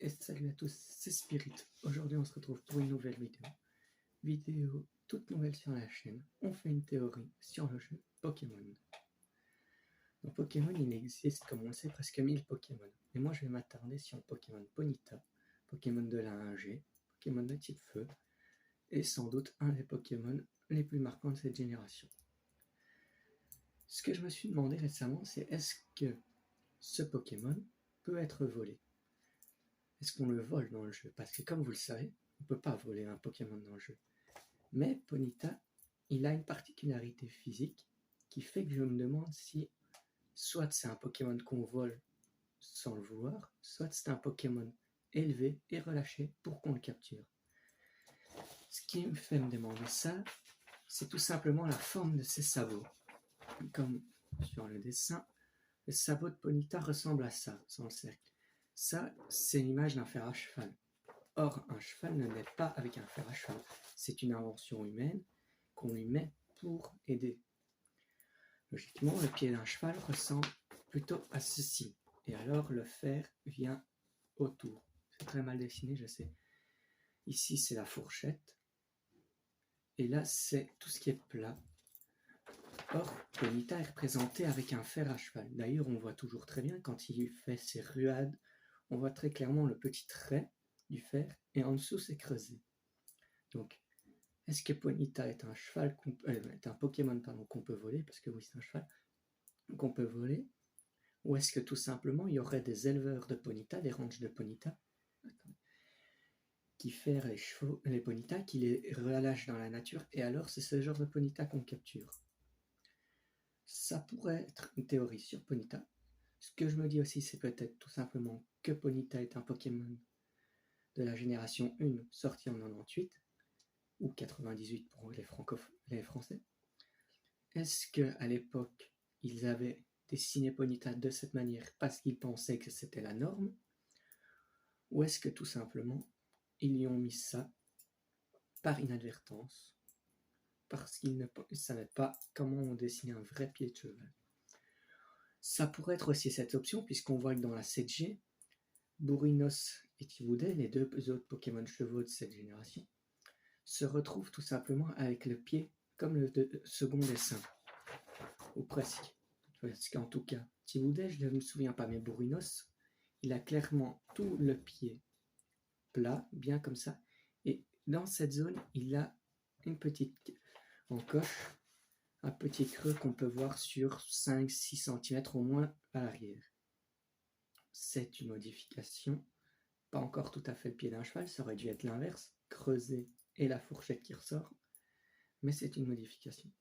Et salut à tous, c'est Spirit. Aujourd'hui on se retrouve pour une nouvelle vidéo toute nouvelle sur la chaîne. On fait une théorie sur le jeu Pokémon. Dans Pokémon il existe, comme on le sait, presque 1000 Pokémon. Et moi je vais m'attarder sur le Pokémon Ponyta, Pokémon de la 1G, Pokémon de type feu, et sans doute un des Pokémon les plus marquants de cette génération. Ce que je me suis demandé récemment, c'est est-ce que ce Pokémon peut être volé? Est-ce qu'on le vole dans le jeu? Parce que comme vous le savez, on ne peut pas voler un Pokémon dans le jeu. Mais Ponyta, il a une particularité physique qui fait que je me demande si soit c'est un Pokémon qu'on vole sans le vouloir, soit c'est un Pokémon élevé et relâché pour qu'on le capture. Ce qui me fait me demander ça, c'est tout simplement la forme de ses sabots. Comme sur le dessin, le sabot de Ponyta ressemble à ça, sans le cercle. Ça, c'est l'image d'un fer à cheval. Or, un cheval ne naît pas avec un fer à cheval. C'est une invention humaine qu'on lui met pour aider. Logiquement, le pied d'un cheval ressemble plutôt à ceci. Et alors, le fer vient autour. C'est très mal dessiné, je sais. Ici, c'est la fourchette. Et là, c'est tout ce qui est plat. Or, Ponyta est représenté avec un fer à cheval. D'ailleurs, on voit toujours très bien quand il fait ses ruades. On voit très clairement le petit trait du fer et en dessous c'est creusé. Donc, est-ce que Ponyta est un cheval est un Pokémon qu'on peut voler, parce que oui c'est un cheval qu'on peut voler, ou est-ce que tout simplement il y aurait des éleveurs de Ponyta, des ranchs de Ponyta, qui font les Ponyta, qui les relâchent dans la nature, et alors c'est ce genre de Ponyta qu'on capture. Ça pourrait être une théorie sur Ponyta. Ce que je me dis aussi, c'est peut-être tout simplement que Ponyta est un Pokémon de la génération 1 sorti en 98 ou 98 pour les Français. Est-ce qu'à l'époque, ils avaient dessiné Ponyta de cette manière parce qu'ils pensaient que c'était la norme? Ou est-ce que tout simplement, ils y ont mis ça par inadvertance parce qu'ils ne savaient pas comment on dessinait un vrai pied de cheval? Ça pourrait être aussi cette option, puisqu'on voit que dans la 7G, Bourrinos et Tivoudet, les deux autres Pokémon chevaux de cette génération, se retrouvent tout simplement avec le pied comme le second dessin, ou presque. Parce qu'en tout cas, Tivoudet, je ne me souviens pas, mais Bourrinos, il a clairement tout le pied plat, bien comme ça, et dans cette zone, il a une petite encoche, un petit creux qu'on peut voir sur 5-6 cm au moins à l'arrière. C'est une modification, pas encore tout à fait le pied d'un cheval, ça aurait dû être l'inverse, creuser et la fourchette qui ressort, mais c'est une modification.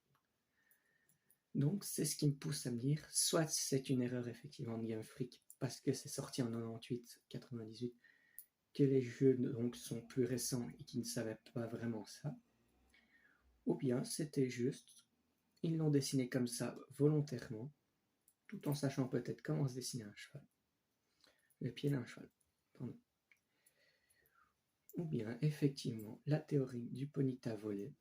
Donc c'est ce qui me pousse à me dire, soit c'est une erreur effectivement de Game Freak, parce que c'est sorti en 98, que les jeux donc sont plus récents et qui ne savaient pas vraiment ça, ou bien c'était juste, ils l'ont dessiné comme ça volontairement, tout en sachant peut-être comment se dessiner un cheval, le pied d'un cheval, pardon. Ou bien, effectivement, la théorie du Ponyta volé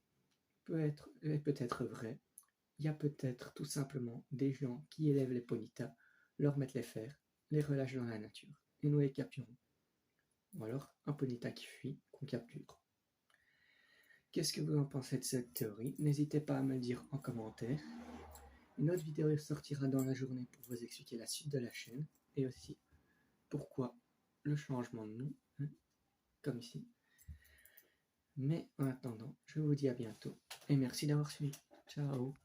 est peut-être vraie. Il y a peut-être tout simplement des gens qui élèvent les Ponyta, leur mettent les fers, les relâchent dans la nature, et nous les capturons. Ou alors, un Ponyta qui fuit, qu'on capture. Qu'est-ce que vous en pensez de cette théorie? N'hésitez pas à me le dire en commentaire. Une autre vidéo sortira dans la journée pour vous expliquer la suite de la chaîne, et aussi pourquoi le changement de nom, comme ici. Mais en attendant, je vous dis à bientôt et merci d'avoir suivi. Ciao.